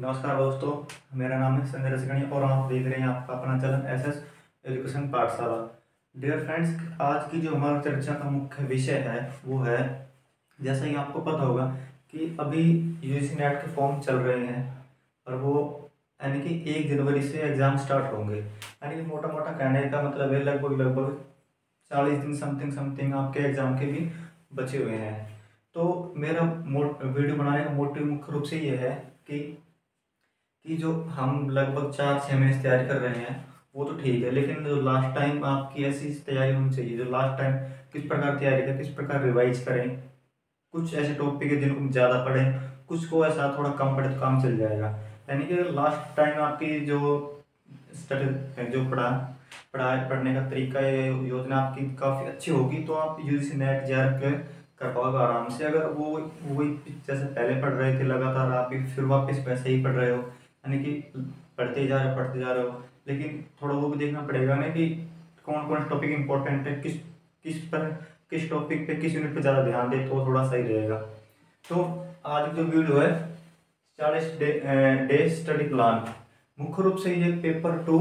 नमस्कार दोस्तों, मेरा नाम है संजय रसगणी और आप देख रहे हैं आपका अपना चैनल एसएस एजुकेशन पाठशाला। डियर फ्रेंड्स, आज की जो हमारा चर्चा का मुख्य विषय है वो है, जैसा कि आपको पता होगा कि अभी यूजीसी नेट के फॉर्म चल रहे हैं और वो यानी कि 1 जनवरी से एग्ज़ाम स्टार्ट होंगे। यानी कि मोटा मोटा कहने का मतलब है लगभग लगभग 40 दिन समथिंग समथिंग आपके एग्ज़ाम के भी बचे हुए हैं। तो मेरा वीडियो बनाने का मोटिव मुख्य रूप से ये है कि जो हम लगभग 4-6 महीने से तैयारी कर रहे हैं वो तो ठीक है, लेकिन जो लास्ट टाइम आपकी ऐसी तैयारी होनी चाहिए जो लास्ट टाइम किस प्रकार तैयारी करें, किस प्रकार रिवाइज करें। कुछ ऐसे टॉपिक है जिनको ज़्यादा पढ़ें, कुछ को ऐसा थोड़ा कम पढ़े तो काम चल जाएगा। यानी कि लास्ट टाइम आपकी जो स्टडी जो पढ़ने का तरीका है, योजना आपकी काफ़ी अच्छी होगी तो आप यूजीसी नेट JRF कर पाओगे आराम से। अगर वो वही जैसे पहले पढ़ रहे थे लगातार आप भी फिर वापस वैसे ही पढ़ रहे हो, यानी कि पढ़ते जा रहे हो, लेकिन थोड़ा वो भी देखना पड़ेगा ना कि कौन कौन टॉपिक इंपॉर्टेंट है, किस टॉपिक पे किस यूनिट पे ज़्यादा ध्यान दे तो थोड़ा सही रहेगा। तो आज जो वीडियो है 40 डे स्टडी प्लान, मुख्य रूप से ये पेपर 2,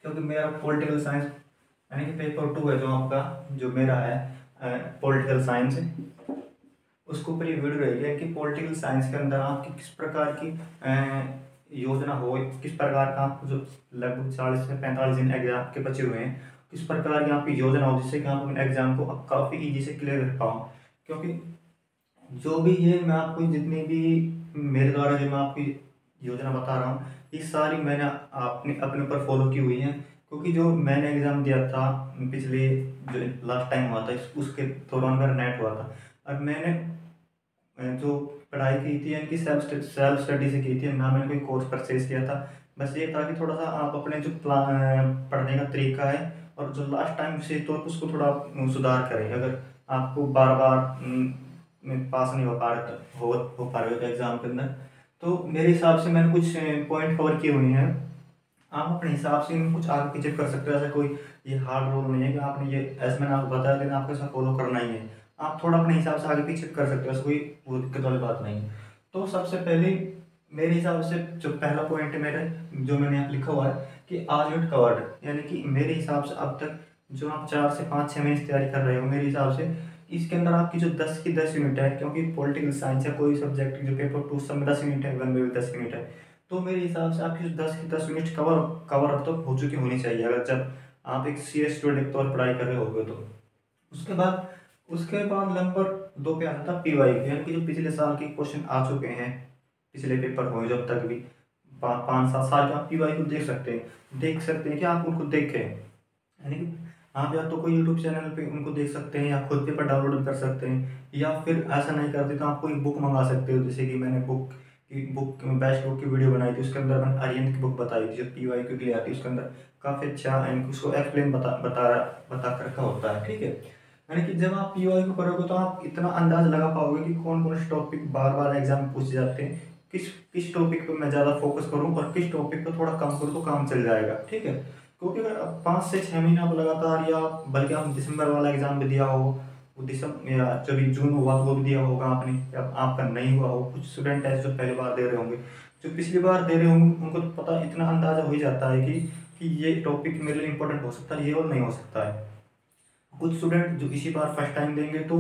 क्योंकि मेरा पॉलिटिकल साइंस यानी कि पेपर 2 है जो आपका जो मेरा है पॉलिटिकल साइंस, उसके ऊपर ये वीडियो रहेगी कि पॉलिटिकल साइंस के अंदर आपकी किस प्रकार की योजना हो, किस प्रकार का आपको जो लगभग 40 से 45 दिन एग्जाम के बचे हुए हैं किस प्रकार की आपकी योजना हो जिससे कि आप अपने एग्जाम को काफ़ी ईजी से क्लियर कर पाओ। क्योंकि जो भी ये मैं आपको जितनी भी मेरे द्वारा जो मैं आपकी योजना बता रहा हूँ ये सारी मैंने अपने ऊपर फॉलो की हुई है। क्योंकि जो मैंने एग्ज़ाम दिया था पिछले जो लास्ट टाइम हुआ था उसके दौरान मेरा नेट हुआ था और मैंने जो पढ़ाई की थी यानी कि सेल्फ स्टडी से की थी, ना मैंने कोई कोर्स परचेज किया था। बस ये था कि थोड़ा सा आप अपने जो प्लान पढ़ने का तरीका है और जो लास्ट टाइम से तो उसको थोड़ा सुधार करें। अगर आपको बार बार पास नहीं हो पा रहे हो एग्ज़ाम के अंदर, तो मेरे हिसाब से मैंने कुछ पॉइंट कवर किए हुए हैं। आप अपने हिसाब से इनको कुछ आगे पीछे कर सकते हो। ऐसा कोई ये हार्ड रूल नहीं है कि आपने ये ऐसे मैंने आपको बताया लेकिन आपको ऐसा फॉलो करना ही है। आप थोड़ा अपने हिसाब से आगे पीछे कर सकते हो, ऐसा कोई वो दिक्कत वाली बात नहीं है। तो सबसे पहले मेरे हिसाब से जो पहला पॉइंट है मेरे जो मैंने यहाँ लिखा हुआ है कि ऑल यूनिट कवर्ड, यानी कि मेरे हिसाब से अब तक जो आप 4 से 5-6 महीने से तैयारी कर रहे हो मेरे हिसाब से इसके अंदर आपकी जो 10 की 10 यूनिट है, क्योंकि पॉलिटिकल साइंस या कोई सब्जेक्ट जो पेपर 2 सब में 10 यूनिट है, 1 में भी 10 यूनिट है, तो मेरे हिसाब से आपकी जो 10 की 10 यूनिट कवर अप तो हो चुकी होनी चाहिए अगर जब आप एक सीरियस स्टूडेंट के तौर पढ़ाई कर रहे होगे तो। उसके बाद नंबर 2 पे आता था PY, यानी कि जो पिछले साल के क्वेश्चन आ चुके हैं, पिछले पेपर हुए जब तक भी 5-7 साल के आप PY को देख सकते हैं कि आप उनको देखें। यानी कि आप या तो कोई यूट्यूब चैनल पे उनको देख सकते हैं या खुद पेपर डाउनलोड कर सकते हैं, या फिर ऐसा नहीं करते तो आप कोई बुक मंगा सकते हो। जैसे कि मैंने बेस्ट बुक की वीडियो बनाई थी, उसके अंदर मैंने आर्यन की बुक बताई थी जो PY के लिए आती है। उसके अंदर काफ़ी अच्छा एंड उसको एक्सप्लेन बता कर रखा होता है, ठीक है। यानी कि जब आप PY को करोगे तो आप इतना अंदाज लगा पाओगे कि कौन कौन से टॉपिक बार बार एग्जाम में पूछे जाते हैं, किस किस टॉपिक पे मैं ज़्यादा फोकस करूँ और किस टॉपिक पे थोड़ा कम करूँ तो काम चल जाएगा, ठीक है। क्योंकि अगर 5 से 6 महीने आप लगातार या बल्कि आप दिसंबर वाला एग्जाम भी दिया हो, वो दिसंबर या जब जून हुआ वो भी दिया होगा आपने, या आपका नहीं हुआ हो, कुछ स्टूडेंट ऐसे जो पहली बार दे रहे होंगे, जो पिछली बार दे रहे होंगे उनको तो पता इतना अंदाजा हो ही जाता है कि ये टॉपिक मेरे लिए इंपॉर्टेंट हो सकता है, ये और नहीं हो सकता है। कुछ स्टूडेंट जो इसी बार फर्स्ट टाइम देंगे तो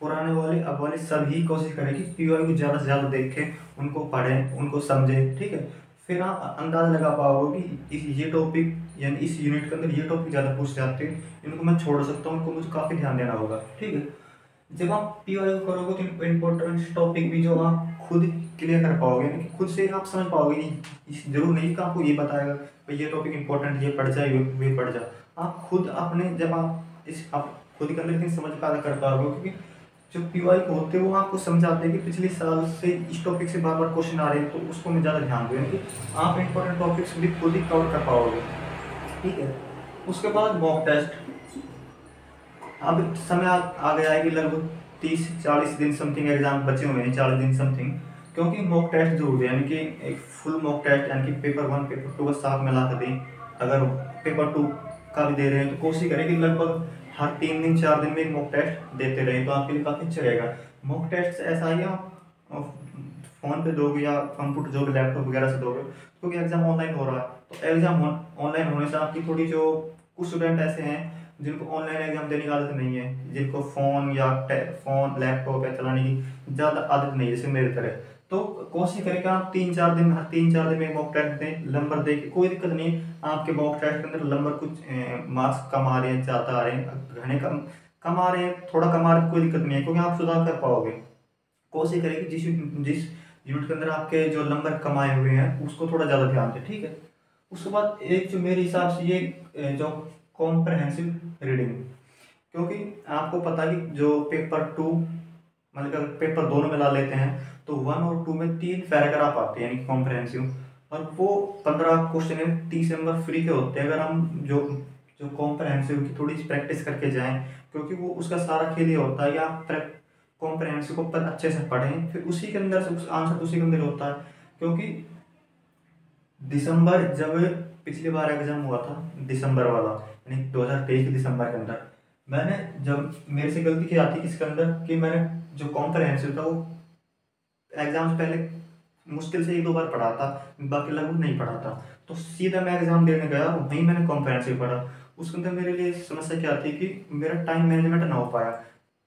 पुराने वाले अब वाले सभी कोशिश करें कि PY को ज़्यादा से ज़्यादा देखें, उनको पढ़ें, उनको समझें, ठीक है। फिर आप अंदाज़ लगा पाओगे कि ये टॉपिक यानी इस यूनिट के अंदर ये टॉपिक ज़्यादा पूछ जाते हैं, इनको मैं छोड़ सकता हूँ, इनको मुझे काफ़ी ध्यान देना होगा, ठीक है। जब आप PY को करोगे तो इम्पोर्टेंट टॉपिक भी जो आप खुद क्लियर कर पाओगे, यानी कि खुद से आप समझ पाओगे। जरूर नहीं कि आपको ये बताएगा भाई ये टॉपिक इंपॉर्टेंट ये पढ़ जाए वे पढ़ जा। आप खुद अपने जब आप खुद के अंदर इतनी समझ पैदा कर पाओगे, क्योंकि जो PY को होते हैं वो आपको समझाते हैं कि पिछले साल से इस टॉपिक से बार बार क्वेश्चन आ रहे हैं तो उसको मैं ज़्यादा ध्यान दूँ, यानी कि आप इंपॉर्टेंट टॉपिक्स भी खुद ही कवर कर पाओगे, ठीक है। उसके बाद मॉक टेस्ट, अब समय आ गया है कि लगभग 30-40 दिन समथिंग एग्जाम बचे हुए हैं, 40 दिन समथिंग, क्योंकि मॉक टेस्ट जरूर है। यानी कि एक फुल मॉक टेस्ट यानी कि पेपर 1 पेपर 2 का साथ मिला कर दें। अगर पेपर 2 का भी दे रहे हैं तो कोशिश करें कि लगभग हर 3 दिन 4 दिन में एक मॉक टेस्ट देते रहें, तो आपके लिए काफ़ी अच्छा रहेगा। मॉक टेस्ट ऐसा ही आप फ़ोन पे दोगे या कंप्यूटर जो भी लैपटॉप वगैरह से दोगे, क्योंकि एग्ज़ाम ऑनलाइन हो रहा है। तो एग्ज़ाम ऑनलाइन होने से आपकी थोड़ी जो कुछ स्टूडेंट ऐसे हैं जिनको ऑनलाइन एग्ज़ाम देने की आदत नहीं है, जिनको फ़ोन या फ़ोन लैपटॉप या चलाने की ज़्यादा आदत नहीं है, जैसे मेरी तरह। तो कोशिश करें कि आप 3-4 दिन, हर 3-4 दिन में मॉक टेस्ट दें, नंबर दें, कोई दिक्कत नहीं है। आपके मॉक टेस्ट के अंदर नंबर कुछ मार्क्स कम आ रहे हैं, ज़्यादा आ रहे हैं, घने कम आ रहे हैं, थोड़ा कम आ रहे हैं, कोई दिक्कत नहीं है, क्योंकि आप सुधार कर पाओगे। कोशिश करें कि जिस जिस यूनिट के अंदर आपके जो नंबर कमाए हुए हैं उसको थोड़ा ज़्यादा ध्यान दें, ठीक है। उसके बाद एक जो मेरे हिसाब से ये जो कॉम्प्रहेंसिव रीडिंग, क्योंकि आपको पता है कि जो पेपर 2, मतलब अगर पेपर दोनों मिला लेते हैं तो 1 और 2 में 3 पैराग्राफ आते हैं, यानी कॉम्प्रहेंसिव, और वो 15 क्वेश्चन है, 30 नंबर फ्री के होते हैं अगर हम जो जो कॉम्प्रहेंसिव की थोड़ी सी प्रैक्टिस करके जाएं, क्योंकि वो उसका सारा खेल ये होता है कि आप कॉम्प्रहेंसिव को पर अच्छे से पढ़ें, फिर उसी के अंदर से आंसर उसी के अंदर होता है। क्योंकि दिसंबर जब पिछली बार एग्जाम हुआ था, दिसंबर वाला, यानी 2023 के दिसंबर के अंदर, मैंने जब मेरे से गलती क्या थी इसके अंदर कि मैंने जो कॉम्प्रहेंसिव था वो एग्जाम से पहले मुश्किल से 1-2 बार पढ़ा था, बाकी लगभग नहीं पढ़ा था। तो सीधा मैं एग्जाम देने गया, वहीं मैंने कॉम्प्रहेंसिव पढ़ा। उसके अंदर मेरे लिए समस्या क्या थी कि मेरा टाइम मैनेजमेंट ना हो पाया।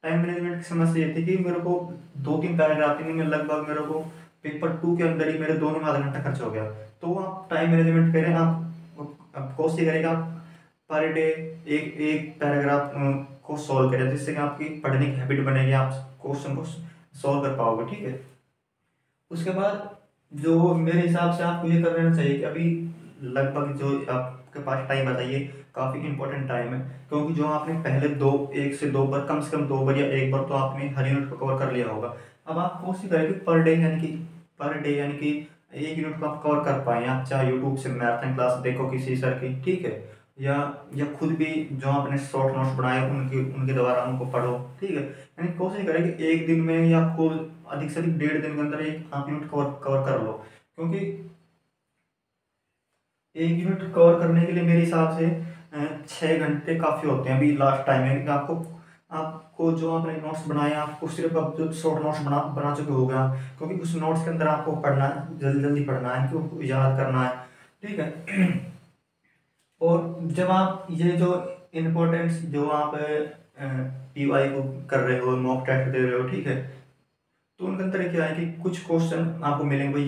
टाइम मैनेजमेंट की समस्या ये थी कि मेरे को 2-3 पैराग्राफ ही नहीं, में लगभग मेरे को पेपर 2 के अंदर ही मेरे दोनों में आधा घंटा खर्च हो गया। तो आप टाइम मैनेजमेंट करें, आप कोशिश करें कि आप पर डे एक एक पैराग्राफ को सॉल्व करें, जिससे कि आपकी पढ़ने की हैबिट बनेगी, आप क्वेश्चन को सॉल्व कर पाओगे, ठीक है। उसके बाद जो मेरे हिसाब से आपको ये कर लेना चाहिए कि अभी लगभग जो आपके पास टाइम बताइए, काफ़ी इंपॉर्टेंट टाइम है, क्योंकि जो आपने पहले 1 से 2 बार, कम से कम 2 बार या 1 बार तो आपने हर यूनिट को कवर कर लिया होगा। अब आप कोशिश करें कि पर डे यानी कि एक यूनिट को आप कवर कर पाएँ। आप चाहे यूट्यूब से मैराथन क्लास देखो किसी सर की, ठीक है, या खुद भी जो आपने शॉर्ट नोट्स बनाए उनके उनके द्वारा उनको पढ़ो, ठीक है। यानी कोशिश करें कि एक दिन में या आपको अधिक से अधिक 1.5 दिन के अंदर एक आप यूनिट कवर कर लो, क्योंकि एक यूनिट कवर करने के लिए मेरे हिसाब से 6 घंटे काफ़ी होते हैं। अभी लास्ट टाइम है कि आपको आपको जो आपने नोट्स बनाए आपको सिर्फ अब जो शॉर्ट नोट्स बना चुके हो गया, क्योंकि उस नोट्स के अंदर आपको पढ़ना है, जल्दी जल्दी पढ़ना है, इनको याद करना है, ठीक है। और जब आप ये जो इम्पोर्टेंट्स जो आप पीवाई को कर रहे हो, मॉक टेस्ट दे रहे हो, ठीक है, तो उनके अंदर क्या है कि कुछ क्वेश्चन आपको मिलेंगे, भाई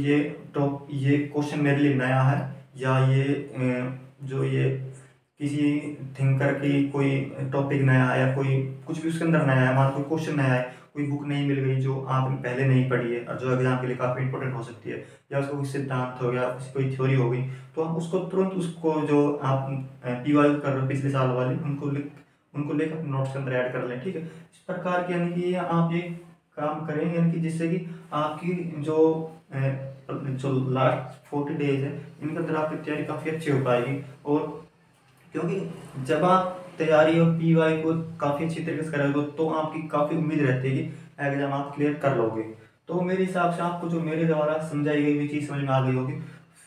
ये क्वेश्चन मेरे लिए नया है, या ये जो ये किसी थिंकर की कोई टॉपिक नया है, या कोई कुछ भी उसके अंदर नया है, मान कोई क्वेश्चन नया है, कोई बुक नहीं मिल गई जो आपने पहले नहीं पढ़ी है और जो एग्जाम के लिए काफ़ी इंपॉर्टेंट हो सकती है, या उसका कोई सिद्धांत हो गया, कोई थ्योरी हो गई, तो आप उसको तुरंत उसको जो आप पीवाई कर रहे हो पिछले साल वाली, उनको लेकर अपने नोट्स के अंदर ऐड कर लें, ठीक है। इस प्रकार की यानी कि आप ये काम करें, यानी कि जिससे कि आपकी जो लास्ट 40 डेज है इनके अंदर आपकी तैयारी काफ़ी अच्छी हो पाएगी। और क्योंकि जब आप तैयारी और पीवाई को काफ़ी अच्छी तरीके से करोगे तो आपकी काफ़ी उम्मीद रहती है कि एग्जाम आप क्लियर कर लोगे। तो मेरे हिसाब से आपको जो मेरे द्वारा समझाई गई हुई चीज़ समझ में आ गई होगी।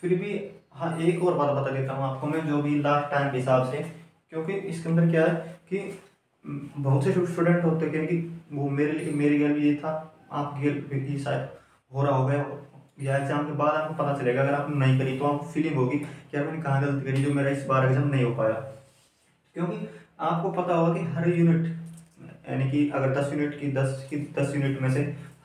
फिर भी हाँ, एक और बात बता देता हूँ आपको मैं, जो भी लास्ट टाइम के हिसाब से, क्योंकि इसके अंदर क्या है कि बहुत से स्टूडेंट होते हैं कि वो मेरे लिए भी ये था, आपके लिए भी शायद हो रहा होगा, या एग्जाम के बाद आपको पता चलेगा, अगर आपने नहीं करी तो आपको फीलिंग होगी कि यार मैंने कहाँ गलती करी जो मेरा इस बार एग्जाम नहीं हो पाया। क्योंकि आपको पता होगा कि हर यूनिट, यानी कि अगर 10 यूनिट की 10 यूनिट में से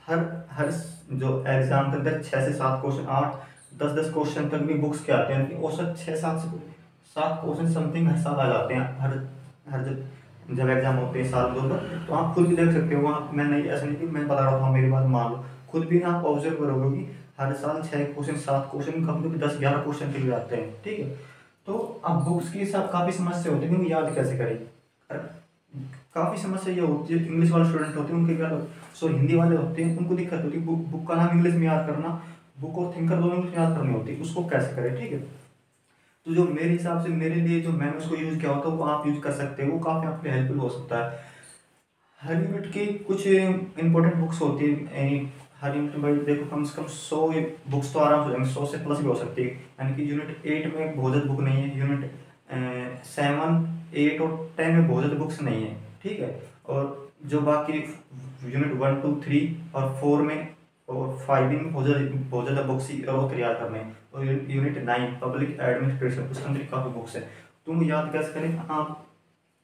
हर हर जो एग्जाम के अंदर 6 से 7 क्वेश्चन, 8-10 क्वेश्चन तक भी बुक्स के आते हैं, यानी कि औसत 6-7 क्वेश्चन समथिंग हर साल आ जाते हैं, हर हर जब एग्जाम होते हैं साल 2 बार। तो आप खुद भी देख सकते हो, आप मैं नहीं, ऐसा नहीं कि मैं बता रहा था मेरी बात मान लो, खुद भी आप ऑब्जर्व करोगे कि हर साल 6 क्वेश्चन 7 क्वेश्चन, कभी कभी 10-11 क्वेश्चन के लिए आते हैं, ठीक है। तो अब बुक्स की सब काफ़ी समस्या होती है, क्योंकि याद कैसे करें, काफ़ी समस्या ये होती है। इंग्लिश वाले स्टूडेंट होते हैं उनके क्या, सो हिंदी वाले होते हैं उनको दिक्कत होती है, बुक का नाम इंग्लिश में याद करना, बुक और थिंकर दोनों में याद करनी होती है, उसको कैसे करें, ठीक है। तो जो मेरे हिसाब से मेरे लिए जो मैंने उसको यूज़ किया होता है वो आप यूज़ कर सकते हो, वो काफ़ी आपके लिए हेल्पफुल हो सकता है। हर यूनिट की कुछ इंपॉर्टेंट बुक्स होती है, हर यूनिट में देखो कम से कम 100 बुक्स तो आराम से हो जाएंगे, 100 से प्लस भी हो सकती है। यानी कि यूनिट 8 में बहुत ज़्यादा बुक नहीं है, यूनिट 7, 8 और 10 में बहुत ज़्यादा बुक्स नहीं है, ठीक है। और जो बाकी यूनिट 1, 2, 3 और 4 में और 5 में बहुत ज़्यादा बुक्स ही और तैयार करने हैं। और यूनिट 9 पब्लिक एडमिनिस्ट्रेशन, उसके अंदर काफ़ी बुक्स है। तुम याद कैसे करें, आप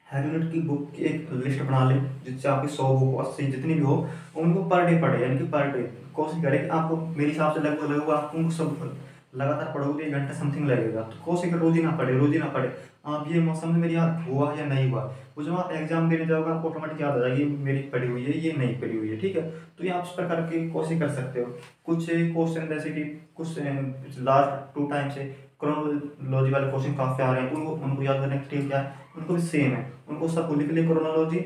हर यूनिट की बुक की एक लिस्ट बना लें, जिससे आपकी 100 बुक 80 जितनी भी हो, उनको पर डे पढ़े, यानी कि पर डे कोशिश करें कि आपको, मेरे हिसाब से लगभग लगभग आपको उनको सब लगातार पढ़ोगे 1 घंटा समथिंग लगेगा। तो कोशिश करें रोज ही ना पढ़े, रोज ही ना पढ़े। आप ये मौसम में मेरी याद हुआ या नहीं हुआ, वो जब आप एग्जाम देने जाओगे आपको ऑटोमेटिक याद आ जाएगी, मेरी पढ़ी हुई है, ये नहीं पढ़ी हुई है, ठीक है। तो ये आप इस प्रकार की कोशिश कर सकते हो। कुछ क्वेश्चन जैसे कि कुछ लास्ट 2 टाइम से क्रोनोलॉजी वाले क्वेश्चन काफ़ी आ रहे हैं, उनको उनको याद करने की क्या है, उनको भी सेम है, उनको सबको लिख लिए क्रोनोलॉजी,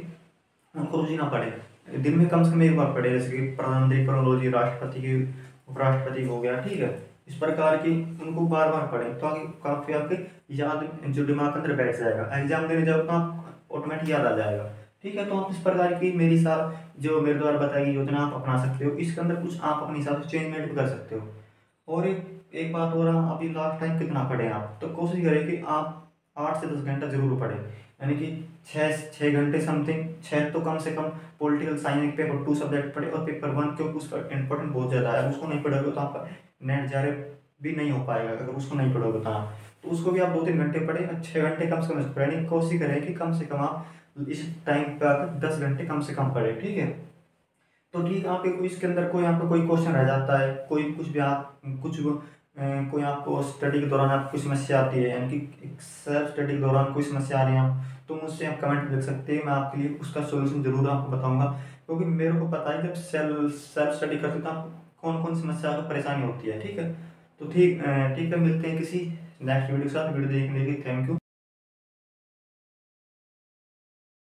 उनको रोज ही ना पढ़े, दिन में कम से कम एक बार पढ़े, जैसे कि प्रधानमंत्री क्रोनोलॉजी, राष्ट्रपति की, उपराष्ट्रपति हो गया, ठीक है। इस प्रकार की उनको बार बार पढ़े, तो आगे काफ़ी आपके याद, जो दिमाग के अंदर बैठ जाएगा, एग्जाम देने जाओ तो आप ऑटोमेटिक याद आ जाएगा, ठीक है। तो आप इस प्रकार की मेरी साथ जो मेरे द्वारा बताई गई योजना आप अपना सकते हो, इसके अंदर कुछ आप अपने हिसाब से चेंजमेंट भी कर सकते हो। और एक बात हो रहा, अभी लास्ट टाइम कितना पढ़े आप, तो कोशिश करें कि आप 8 से 10 घंटा जरूर पढ़ें, यानी कि 6 घंटे समथिंग, 6 तो कम से कम। पॉलिटिकल साइंस पेपर 2 सब्जेक्ट पढ़े, और पेपर 1 क्योंकि उसका इंपॉर्टेंट बहुत ज़्यादा है, उसको नहीं पढ़ोगे तो आपका नेट जा भी नहीं हो पाएगा, अगर उसको नहीं पढ़ोगे तो आप, तो उसको भी आप 2-3 घंटे पढ़े, 6 घंटे कम से कम पढ़ने की कोशिश करें कि कम से कम आप इस टाइम पे आकर 10 घंटे कम से कम पढ़े, ठीक है। तो ठीक, आप इसके अंदर कोई आपको कोई क्वेश्चन रह जाता है, कोई कुछ भी आप कुछ कोई आपको स्टडी के दौरान आपको कोई समस्या आती है, यानी कि सेल्फ स्टडी के दौरान कोई समस्या आ रही है आप, तो मुझसे आप कमेंट लिख सकते हैं, मैं आपके लिए उसका सोल्यूशन जरूर आपको बताऊंगा। क्योंकि मेरे को पता है जब सेल्फ स्टडी करते हो तो आपको कौन कौन समस्या को परेशानी होती है, ठीक है। तो ठीक ठीक है, मिलते हैं किसी नेक्स्ट वीडियो के साथ। वीडियो देखने के लिए थैंक यू।